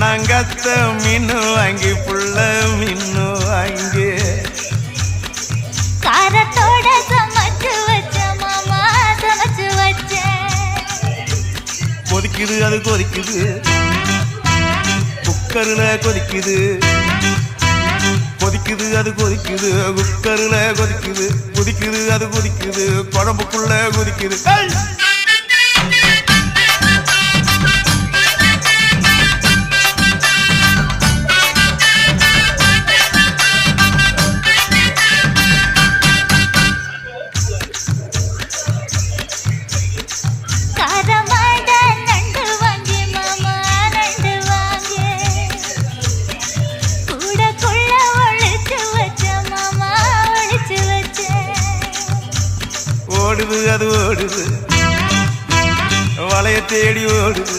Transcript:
மண்ணாங்கத்த மீன் வாங்கி புள்ள மீன் வாங்கி காரத்தோட சமைச்சு வச்ச மாமா சமைச்சு வச்ச கொதிக்குது அது கொதிக்குது குக்கர்ல கொதிக்குது கொதிக்குது அது கொதிக்குது குக்கர்ல கொதிக்குது கொதிக்குது அது கொதிக்குது குழம்புக்குள்ள கொதிக்குது ஓடுது அது ஓடுது வளைய தேடி ஓடுது